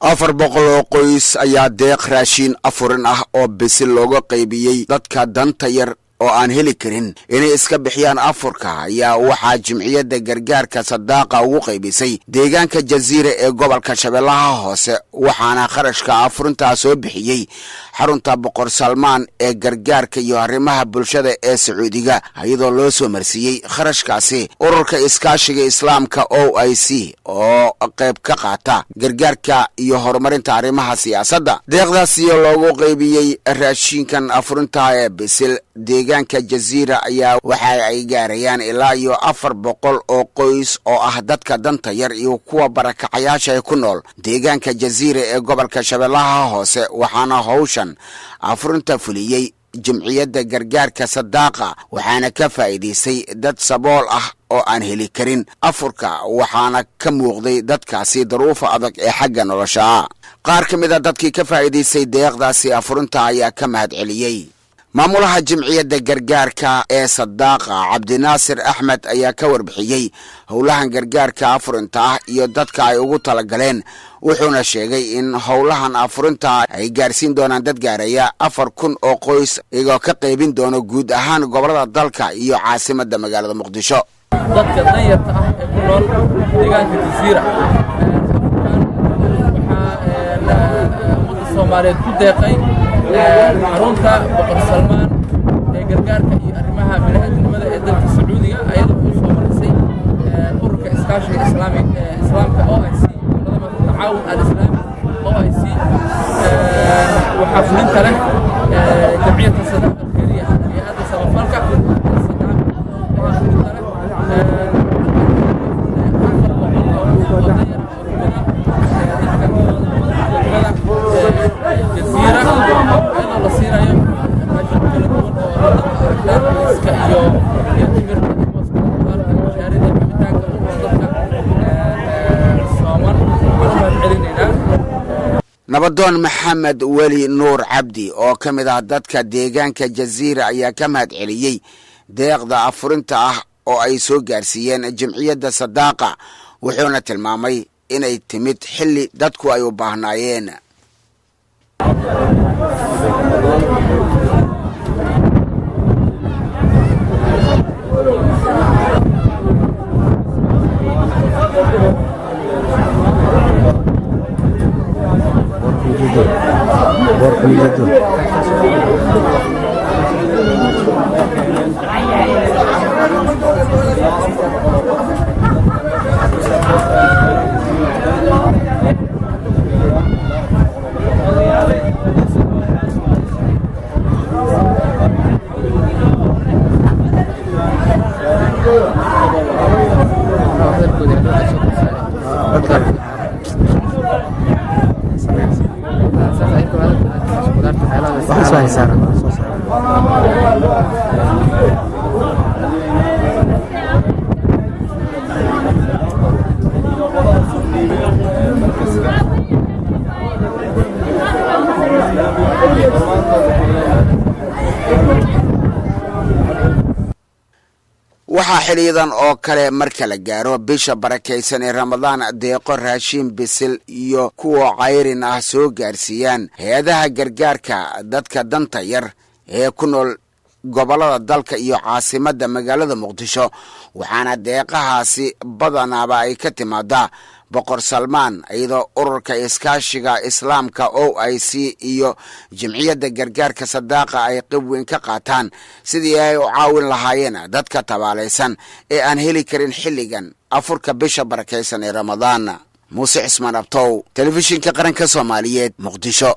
400 qoys ayaa deeq raashin afurin ah oo bisil looga qaybiyay dadka danta yar oo aan heli karin inay iska bixiyaan afurka ayaa waxaa jimciyada gargaarka sadaaqa ugu qaybisay deegaanka Jaziira ee gobolka Shabeellaha Hoose waxaana kharashka afurinta soo bixiyay xarunta Boqor Salmaan ee gargaarka iyo arrimaha bulshada ee Sacuudiga iyadoo loo soo marsiiyay kharashkaasi ururka iskaashiga islaamka OIC oo qayb ka qaata gargaarka iyo horumarinta arrimaha siyaasadda deeqdaasi loogu qaybiyay raashinkan afurinta ee bisil deegaanka Jaziira ayaa waxa ay gaarayaan ilaa iyo 400 oo qoys oo ah dadka danta yar iyo kuwa barakacayaasha ku nool deegaanka Jaziira ee gobolka Shabeellaha Hoose waxaana hawshan afurinta fuliyay jimciyada gargaarka sadaaqa waxaana ka faa'iideystay dad sabool ah oo aan heli karin afurka waxaana ka muuqday dadkaasi daruufa adag ee xagga nolosha qaar kamid ah dadkii ka faa'iideystay deeqdaasi afurinta ayaa ka mahad celiyay maamulaha jimciyada gargaarka ee sadaaqa Cabdinaasir Axmed ayaa ka warbixiyay howlahan gargaarka afurinta iyo dadka ay ugu talagaleen wuxuuna sheegay in howlahan afurinta ay gaarsiin doonaan dad gaaraya 4000 oo qoys iyagoo ka qaybin doona guud ahaan gobolada dalka iyo caasimadda magaalada Muqdisho dadka danyarta ah ee ku nool deegaanka Jaziira waxa Soomaaliyeed ku deeqay xarunta Boqor Salmaan ee gargaarka iyo arrimaha bini'aadanimada ee dalka Sacuudiga ayadoo ku soo marisay ururka iskaashiga islaamka OIC tacaawun al-islaami OIC waxa fulinta leh jamciyadda sadaaqa kaliya ee aad samafalka nabadoon Maxamed Weli Nuur Cabdi oo kamid ah dadka deegaanka Jaziira ayaa ka mahad celiyay deeqda afurinta ah oo ay soo gaarsiiyeen jimciyada sadaaqa wuxuuna tilmaamay inay timid xilli dadku ay u baahnaayeen waxaa xiliyadan oo kale marka la gaaro bisha barakeysan ee Ramadaan deeqo raashin bisil iyo kuwa cayrin ah soo gaarsiiyaan hay'adaha gargaarka dadka danta yar ee ku nool gobolada dalka iyo caasimadda magaalada Muqdisho waxaana deeqahaasi badanaaba ay ka timaadaa Boqor Salmaan iyadoo ururka iskaashiga islaamka OIC iyo jimciyada gargaarka sadaaqa ay qayb weyn ka qaataan sidii ay u caawin lahaayeen dadka tabaalaysan ee aan heli karin xilligan afurka bisha barakeysan ee Ramadaan Muuse Cismaan Abtow telefishinka qaranka Soomaaliyeed Muqdisho.